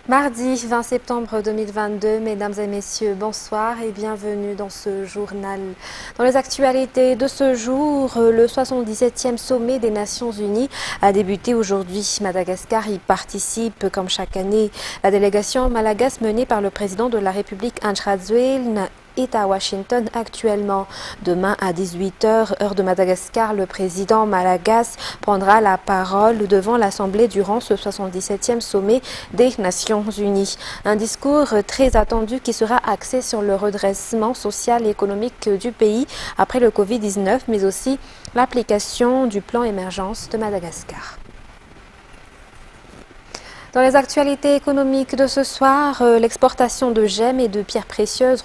Mardi 20 septembre 2022, mesdames et messieurs, bonsoir et bienvenue dans ce journal. Dans les actualités de ce jour, le 77e sommet des Nations Unies a débuté aujourd'hui. Madagascar y participe comme chaque année. La délégation malagasy menée par le président de la République Andry Rajoelina est à Washington actuellement. Demain à 18h, heure de Madagascar, le président malagasy prendra la parole devant l'Assemblée durant ce 77e sommet des Nations Unies. Un discours très attendu qui sera axé sur le redressement social et économique du pays après le Covid-19, mais aussi l'application du plan émergence de Madagascar. Dans les actualités économiques de ce soir, l'exportation de gemmes et de pierres précieuses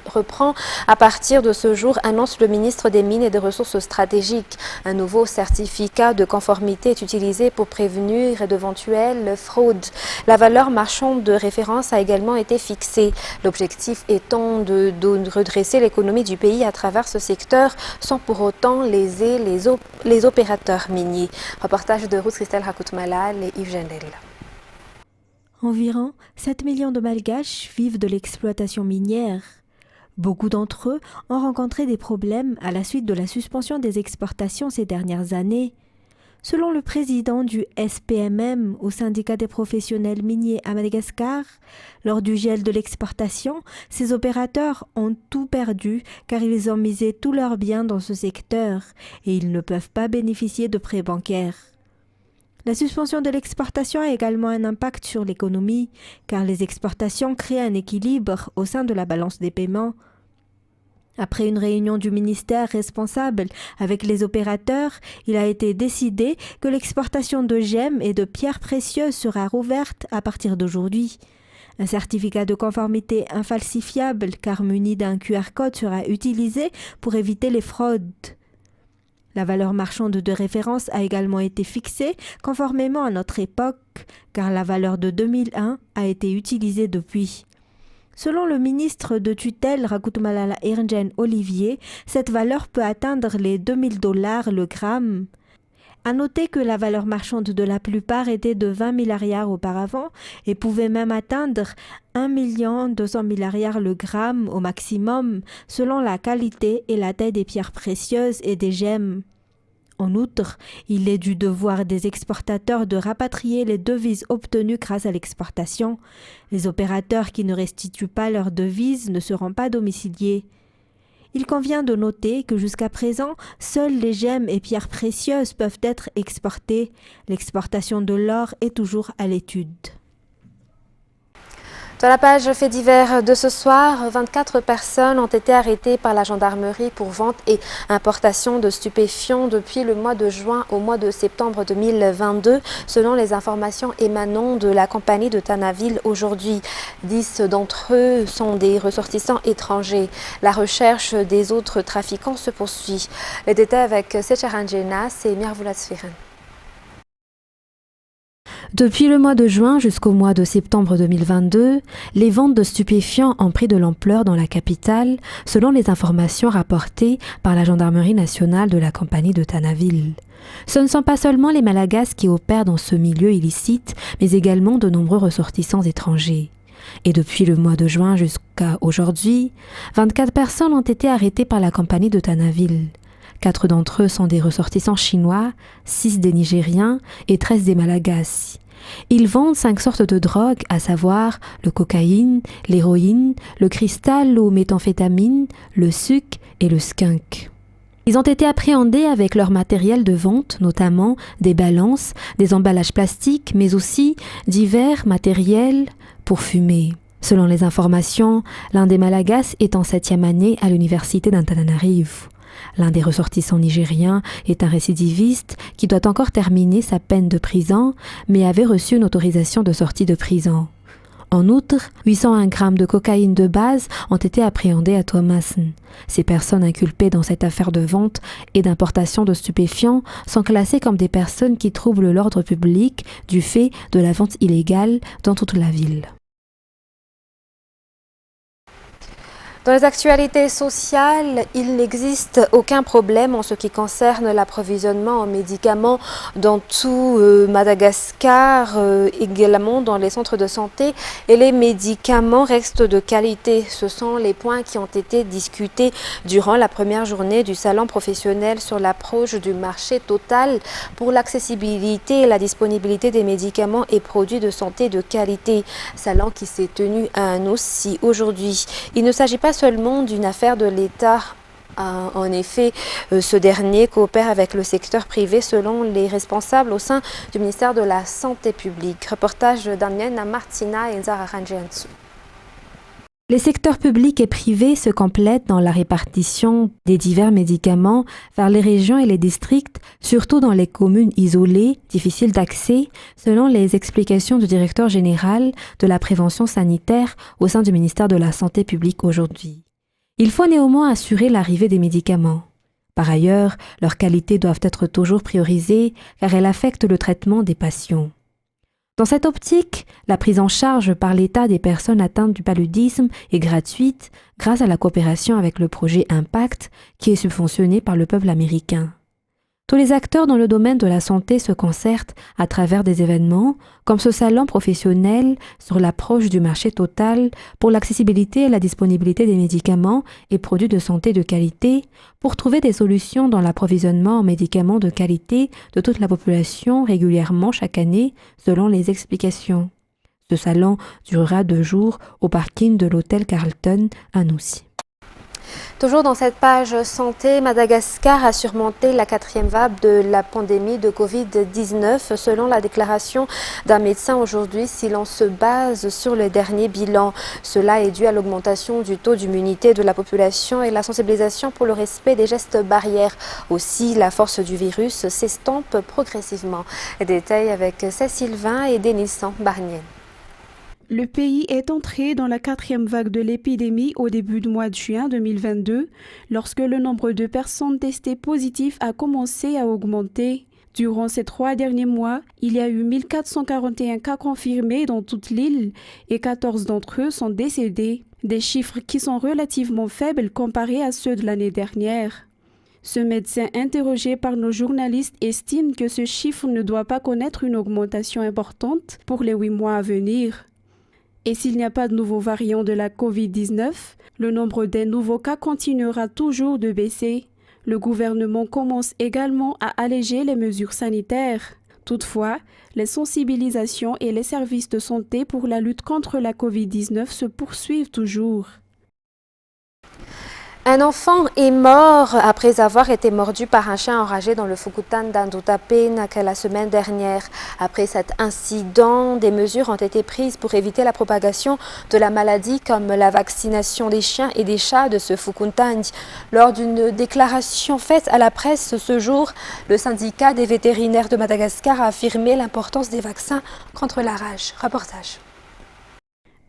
reprend à partir de ce jour, annonce le ministre des Mines et des Ressources stratégiques. Un nouveau certificat de conformité est utilisé pour prévenir d'éventuelles fraudes. La valeur marchande de référence a également été fixée. L'objectif étant de redresser l'économie du pays à travers ce secteur sans pour autant léser les opérateurs miniers. Reportage de Ruth Christelle Rakoutmalal et Yves Gendel. Environ 7 millions de Malgaches vivent de l'exploitation minière. Beaucoup d'entre eux ont rencontré des problèmes à la suite de la suspension des exportations ces dernières années. Selon le président du SPMM au syndicat des professionnels miniers à Madagascar, lors du gel de l'exportation, ces opérateurs ont tout perdu car ils ont misé tous leurs biens dans ce secteur et ils ne peuvent pas bénéficier de prêts bancaires. La suspension de l'exportation a également un impact sur l'économie, car les exportations créent un équilibre au sein de la balance des paiements. Après une réunion du ministère responsable avec les opérateurs, il a été décidé que l'exportation de gemmes et de pierres précieuses sera rouverte à partir d'aujourd'hui. Un certificat de conformité infalsifiable, car muni d'un QR code, sera utilisé pour éviter les fraudes. La valeur marchande de référence a également été fixée conformément à notre époque, car la valeur de 2001 a été utilisée depuis. Selon le ministre de tutelle Rakoutmalala Erngen Olivier, cette valeur peut atteindre les $2000 le gramme. À noter que la valeur marchande de la plupart était de 20 milliards auparavant et pouvait même atteindre 1 200 000 le gramme au maximum selon la qualité et la taille des pierres précieuses et des gemmes. En outre, il est du devoir des exportateurs de rapatrier les devises obtenues grâce à l'exportation. Les opérateurs qui ne restituent pas leurs devises ne seront pas domiciliés. Il convient de noter que jusqu'à présent, seules les gemmes et pierres précieuses peuvent être exportées. L'exportation de l'or est toujours à l'étude. Dans la page faits divers de ce soir, 24 personnes ont été arrêtées par la gendarmerie pour vente et importation de stupéfiants depuis le mois de juin au mois de septembre 2022, selon les informations émanant de la compagnie de Tanaville aujourd'hui. 10 d'entre eux sont des ressortissants étrangers. La recherche des autres trafiquants se poursuit. Les détails avec Secharangenas et Mirvulat Sfiren. Depuis le mois de juin jusqu'au mois de septembre 2022, les ventes de stupéfiants ont pris de l'ampleur dans la capitale, selon les informations rapportées par la gendarmerie nationale de la compagnie de Tanaville. Ce ne sont pas seulement les Malagasy qui opèrent dans ce milieu illicite, mais également de nombreux ressortissants étrangers. Et depuis le mois de juin jusqu'à aujourd'hui, 24 personnes ont été arrêtées par la compagnie de Tanaville. 4 d'entre eux sont des ressortissants chinois, 6 des Nigériens et 13 des Malagasy. Ils vendent 5 sortes de drogues, à savoir le cocaïne, l'héroïne, le cristal ou méthamphétamine, le sucre et le skunk. Ils ont été appréhendés avec leur matériel de vente, notamment des balances, des emballages plastiques, mais aussi divers matériels pour fumer. Selon les informations, l'un des Malagasy est en 7e année à l'université d'Antananarivo. L'un des ressortissants nigériens est un récidiviste qui doit encore terminer sa peine de prison, mais avait reçu une autorisation de sortie de prison. En outre, 801 grammes de cocaïne de base ont été appréhendés à Thomassen. Ces personnes inculpées dans cette affaire de vente et d'importation de stupéfiants sont classées comme des personnes qui troublent l'ordre public du fait de la vente illégale dans toute la ville. Dans les actualités sociales, il n'existe aucun problème en ce qui concerne l'approvisionnement en médicaments dans tout Madagascar, également dans les centres de santé, et les médicaments restent de qualité. Ce sont les points qui ont été discutés durant la première journée du salon professionnel sur l'approche du marché total pour l'accessibilité et la disponibilité des médicaments et produits de santé de qualité. Salon qui s'est tenu à Anoussi aujourd'hui. Il ne s'agit pas seulement d'une affaire de l'État. En effet, ce dernier coopère avec le secteur privé selon les responsables au sein du ministère de la Santé publique. Reportage d'Amienne Martina et Nzara Ranjiansu. Les secteurs publics et privés se complètent dans la répartition des divers médicaments vers les régions et les districts, surtout dans les communes isolées, difficiles d'accès, selon les explications du directeur général de la prévention sanitaire au sein du ministère de la Santé publique aujourd'hui. Il faut néanmoins assurer l'arrivée des médicaments. Par ailleurs, leurs qualités doivent être toujours priorisées car elles affectent le traitement des patients. Dans cette optique, la prise en charge par l'État des personnes atteintes du paludisme est gratuite grâce à la coopération avec le projet Impact qui est subventionné par le peuple américain. Tous les acteurs dans le domaine de la santé se concertent à travers des événements comme ce salon professionnel sur l'approche du marché total pour l'accessibilité et la disponibilité des médicaments et produits de santé de qualité pour trouver des solutions dans l'approvisionnement en médicaments de qualité de toute la population régulièrement chaque année selon les explications. Ce salon durera 2 jours au parking de l'hôtel Carlton à Anoussi. Toujours dans cette page santé, Madagascar a surmonté la 4e vague de la pandémie de Covid-19 selon la déclaration d'un médecin aujourd'hui si l'on se base sur le dernier bilan. Cela est dû à l'augmentation du taux d'immunité de la population et la sensibilisation pour le respect des gestes barrières. Aussi, la force du virus s'estompe progressivement. Détails avec Cécile Vin et Denison Barnier. Le pays est entré dans la 4e vague de l'épidémie au début du mois de juin 2022, lorsque le nombre de personnes testées positives a commencé à augmenter. Durant ces 3 derniers mois, il y a eu 1441 cas confirmés dans toute l'île et 14 d'entre eux sont décédés, des chiffres qui sont relativement faibles comparés à ceux de l'année dernière. Ce médecin interrogé par nos journalistes estime que ce chiffre ne doit pas connaître une augmentation importante pour les 8 mois à venir. Et s'il n'y a pas de nouveaux variants de la Covid-19, le nombre des nouveaux cas continuera toujours de baisser. Le gouvernement commence également à alléger les mesures sanitaires. Toutefois, les sensibilisations et les services de santé pour la lutte contre la Covid-19 se poursuivent toujours. Un enfant est mort après avoir été mordu par un chien enragé dans le Fukutan d'Andutapénak la semaine dernière. Après cet incident, des mesures ont été prises pour éviter la propagation de la maladie comme la vaccination des chiens et des chats de ce Fukutan. Lors d'une déclaration faite à la presse ce jour, le syndicat des vétérinaires de Madagascar a affirmé l'importance des vaccins contre la rage. Reportage.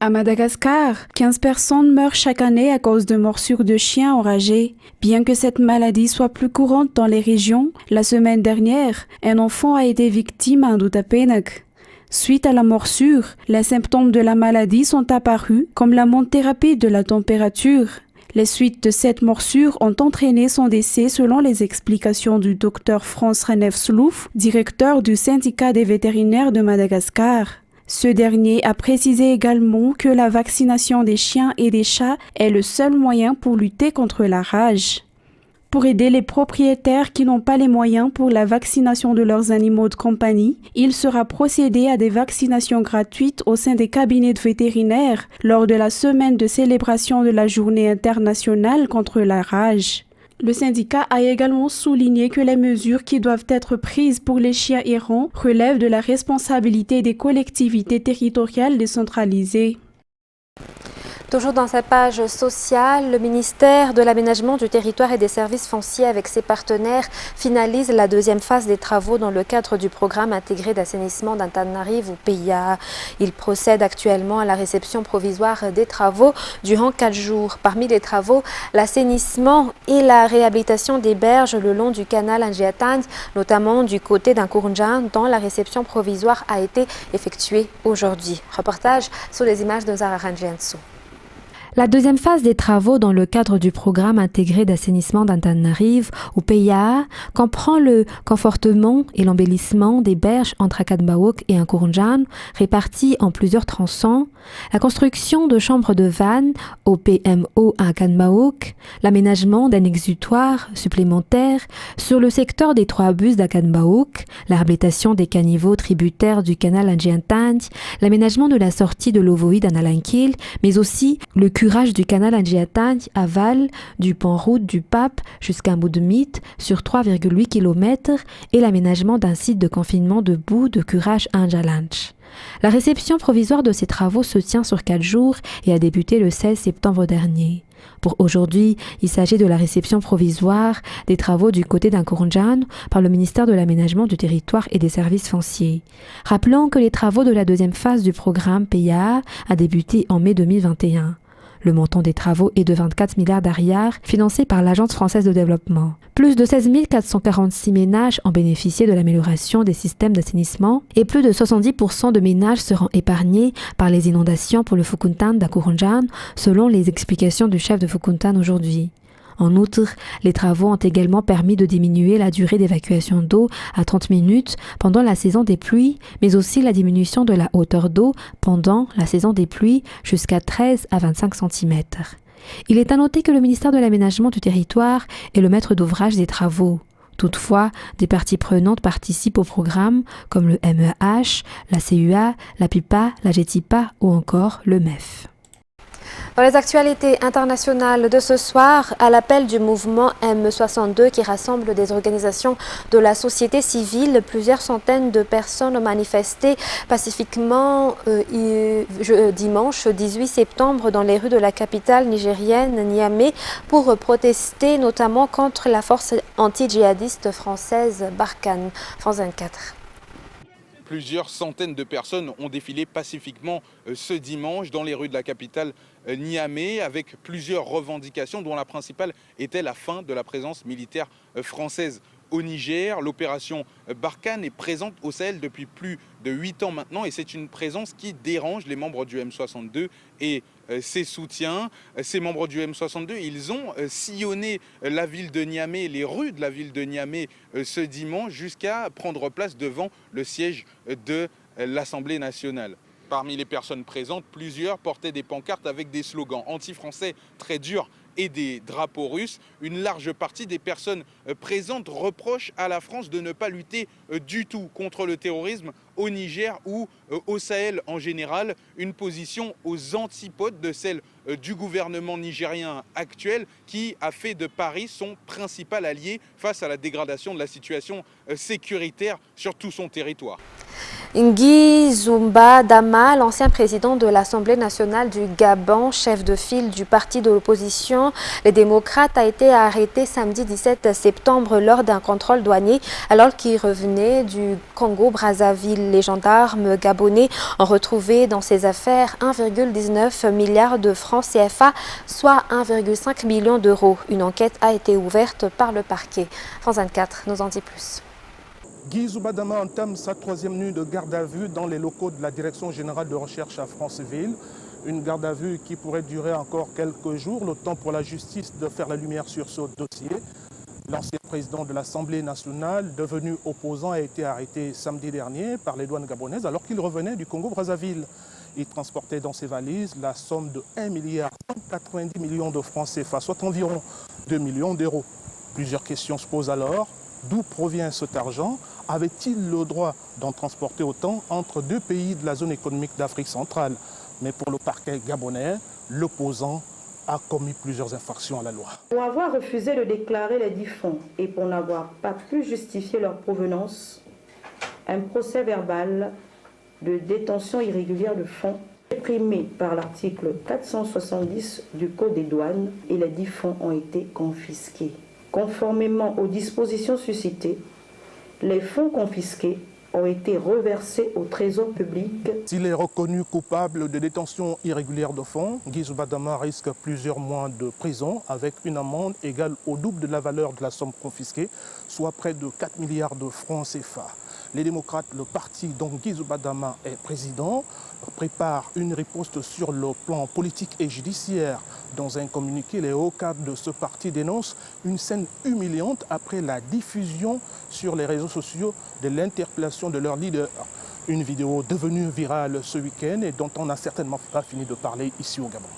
À Madagascar, 15 personnes meurent chaque année à cause de morsures de chiens enragés. Bien que cette maladie soit plus courante dans les régions, la semaine dernière, un enfant a été victime à Andutapénak. Suite à la morsure, les symptômes de la maladie sont apparus, comme la montée rapide de la température. Les suites de cette morsure ont entraîné son décès selon les explications du docteur Frans Renef Slouf, directeur du syndicat des vétérinaires de Madagascar. Ce dernier a précisé également que la vaccination des chiens et des chats est le seul moyen pour lutter contre la rage. Pour aider les propriétaires qui n'ont pas les moyens pour la vaccination de leurs animaux de compagnie, il sera procédé à des vaccinations gratuites au sein des cabinets de vétérinaires lors de la semaine de célébration de la Journée internationale contre la rage. Le syndicat a également souligné que les mesures qui doivent être prises pour les chiens errants relèvent de la responsabilité des collectivités territoriales décentralisées. Toujours dans sa page sociale, le ministère de l'Aménagement du territoire et des services fonciers avec ses partenaires finalise la 2e phase des travaux dans le cadre du programme intégré d'assainissement d'Antananarivo PIA. Il procède actuellement à la réception provisoire des travaux durant 4 jours. Parmi les travaux, l'assainissement et la réhabilitation des berges le long du canal Angiatang, notamment du côté d'Nkourndjan, dont la réception provisoire a été effectuée aujourd'hui. Reportage sur les images de Zara Ranjiansu. La deuxième phase des travaux dans le cadre du programme intégré d'assainissement d'Antananarive, ou PIA, comprend le confortement et l'embellissement des berges entre Akanbaok et Nkoronjan, répartis en plusieurs tronçons, la construction de chambres de vannes au PMO à Akanbaok, l'aménagement d'un exutoire supplémentaire sur le secteur des 3 bus d'Akanbaok, la réhabilitation des caniveaux tributaires du canal Anjiantand, l'aménagement de la sortie de l'Ovoïde à Nalankil, mais aussi le curage du canal Anjiantand aval du pont-route du Pape jusqu'à Moudmit sur 3,8 km et l'aménagement d'un site de confinement de boue de curage à Anjalanch. La réception provisoire de ces travaux se tient sur 4 jours et a débuté le 16 septembre dernier. Pour aujourd'hui, il s'agit de la réception provisoire des travaux du côté d'Nkoronjan par le ministère de l'Aménagement du Territoire et des Services fonciers. Rappelons que les travaux de la deuxième phase du programme PIA a débuté en mai 2021. Le montant des travaux est de 24 milliards d'ariars financés par l'Agence française de développement. Plus de 16 446 ménages ont bénéficié de l'amélioration des systèmes d'assainissement et plus de 70% de ménages seront épargnés par les inondations pour le Fukuntan d'Nkoronjan, selon les explications du chef de Fukuntan aujourd'hui. En outre, les travaux ont également permis de diminuer la durée d'évacuation d'eau à 30 minutes pendant la saison des pluies, mais aussi la diminution de la hauteur d'eau pendant la saison des pluies jusqu'à 13 à 25 cm. Il est à noter que le ministère de l'Aménagement du Territoire est le maître d'ouvrage des travaux. Toutefois, des parties prenantes participent au programme comme le MEH, la CUA, la PIPA, la GETIPA ou encore le MEF. Dans les actualités internationales de ce soir, à l'appel du mouvement M62 qui rassemble des organisations de la société civile, plusieurs centaines de personnes ont manifesté pacifiquement dimanche 18 septembre dans les rues de la capitale nigérienne, Niamey, pour protester notamment contre la force anti-djihadiste française Barkhane. France 24. Plusieurs centaines de personnes ont défilé pacifiquement ce dimanche dans les rues de la capitale Niamey avec plusieurs revendications dont la principale était la fin de la présence militaire française au Niger. L'opération Barkhane est présente au Sahel depuis plus de 8 ans maintenant et c'est une présence qui dérange les membres du M62 et ses soutiens. Ces membres du M62, ils ont sillonné la ville de Niamey, les rues de la ville de Niamey ce dimanche jusqu'à prendre place devant le siège de l'Assemblée nationale. Parmi les personnes présentes, plusieurs portaient des pancartes avec des slogans anti-français très durs et des drapeaux russes. Une large partie des personnes présentes reprochent à la France de ne pas lutter du tout contre le terrorisme au Niger ou au Sahel en général, une position aux antipodes de celle du gouvernement nigérien actuel qui a fait de Paris son principal allié face à la dégradation de la situation sécuritaire sur tout son territoire. Nguy Zumba Dama, l'ancien président de l'Assemblée nationale du Gabon, chef de file du parti de l'opposition, les démocrates, a été arrêté samedi 17 septembre lors d'un contrôle douanier alors qu'il revenait du Congo-Brazzaville. Les gendarmes gabonais ont retrouvé dans ses affaires 1,19 milliard de francs CFA, soit 1,5 million d'euros. Une enquête a été ouverte par le parquet. France 24 nous en dit plus. Nguy Zumba Dama entame sa 3e nuit de garde à vue dans les locaux de la Direction générale de recherche à Franceville. Une garde à vue qui pourrait durer encore quelques jours, le temps pour la justice de faire la lumière sur ce dossier. L'ancien président de l'Assemblée nationale, devenu opposant, a été arrêté samedi dernier par les douanes gabonaises alors qu'il revenait du Congo-Brazzaville. Il transportait dans ses valises la somme de 1,190 milliard de francs CFA, soit environ 2 millions d'euros. Plusieurs questions se posent alors. D'où provient cet argent? Avait-il le droit d'en transporter autant entre deux pays de la zone économique d'Afrique centrale? Mais pour le parquet gabonais, l'opposant a commis plusieurs infractions à la loi. Pour avoir refusé de déclarer les 10 fonds et pour n'avoir pas pu justifier leur provenance, un procès verbal de détention irrégulière de fonds réprimé par l'article 470 du Code des douanes et les 10 fonds ont été confisqués. Conformément aux dispositions suscitées, les fonds confisqués ont été reversés au trésor public. S'il est reconnu coupable de détention irrégulière de fonds, Nguy Zumba Dama risque plusieurs mois de prison avec une amende égale au double de la valeur de la somme confisquée, soit près de 4 milliards de francs CFA. Les démocrates, le parti dont Guy Badama est président, prépare une riposte sur le plan politique et judiciaire. Dans un communiqué, les hauts cadres de ce parti dénoncent une scène humiliante après la diffusion sur les réseaux sociaux de l'interpellation de leur leader. Une vidéo devenue virale ce week-end et dont on n'a certainement pas fini de parler ici au Gabon.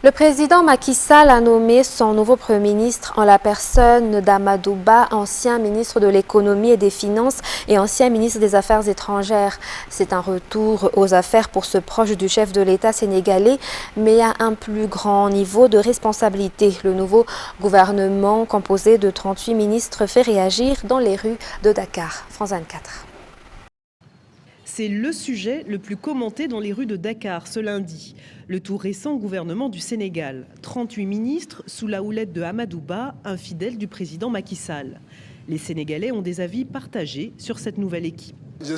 Le président Macky Sall a nommé son nouveau Premier ministre en la personne d'Amadou Ba, ancien ministre de l'économie et des finances et ancien ministre des Affaires étrangères. C'est un retour aux affaires pour ce proche du chef de l'État sénégalais, mais à un plus grand niveau de responsabilité. Le nouveau gouvernement composé de 38 ministres fait réagir dans les rues de Dakar. France 24. C'est le sujet le plus commenté dans les rues de Dakar ce lundi. Le tout récent gouvernement du Sénégal. 38 ministres sous la houlette de Amadou Ba, un fidèle du président Macky Sall. Les Sénégalais ont des avis partagés sur cette nouvelle équipe. Je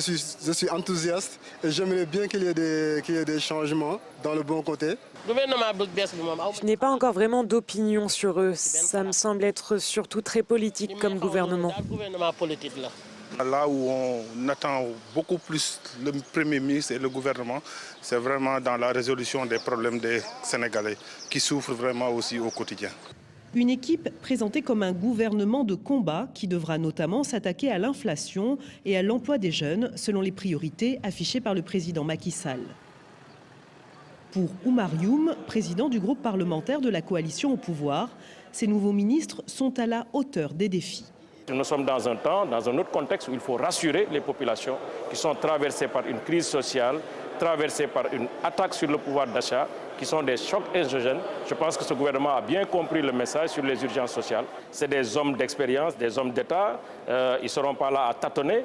suis enthousiaste et j'aimerais bien qu'il y ait des changements dans le bon côté. Je n'ai pas encore vraiment d'opinion sur eux. Ça me semble être surtout très politique comme gouvernement. Là où on attend beaucoup plus le Premier ministre et le gouvernement, c'est vraiment dans la résolution des problèmes des Sénégalais qui souffrent vraiment aussi au quotidien. Une équipe présentée comme un gouvernement de combat qui devra notamment s'attaquer à l'inflation et à l'emploi des jeunes selon les priorités affichées par le président Macky Sall. Pour Oumar Youm, président du groupe parlementaire de la coalition au pouvoir, ces nouveaux ministres sont à la hauteur des défis. Nous sommes dans un temps, dans un autre contexte où il faut rassurer les populations qui sont traversées par une crise sociale, traversées par une attaque sur le pouvoir d'achat, qui sont des chocs exogènes. Je pense que ce gouvernement a bien compris le message sur les urgences sociales. C'est des hommes d'expérience, des hommes d'État. Ils ne seront pas là à tâtonner.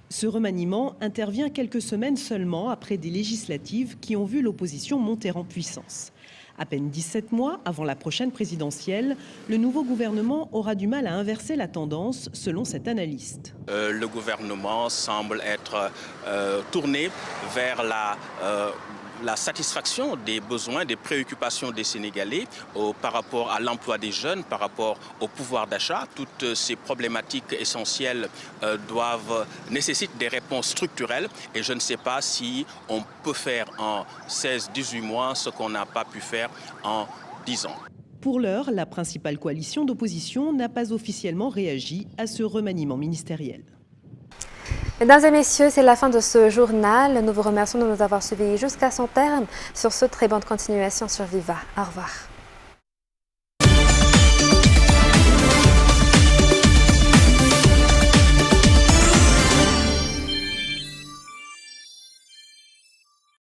Ce remaniement intervient quelques semaines seulement après des législatives qui ont vu l'opposition monter en puissance. À peine 17 mois avant la prochaine présidentielle, le nouveau gouvernement aura du mal à inverser la tendance, selon cet analyste. Le gouvernement semble être tourné vers la satisfaction des besoins, des préoccupations des Sénégalais par rapport à l'emploi des jeunes, par rapport au pouvoir d'achat. Toutes ces problématiques essentielles nécessitent des réponses structurelles et je ne sais pas si on peut faire en 16-18 mois ce qu'on n'a pas pu faire en 10 ans. Pour l'heure, la principale coalition d'opposition n'a pas officiellement réagi à ce remaniement ministériel. Mesdames et messieurs, c'est la fin de ce journal. Nous vous remercions de nous avoir suivis jusqu'à son terme. Sur ce, très bonne continuation sur Viva. Au revoir.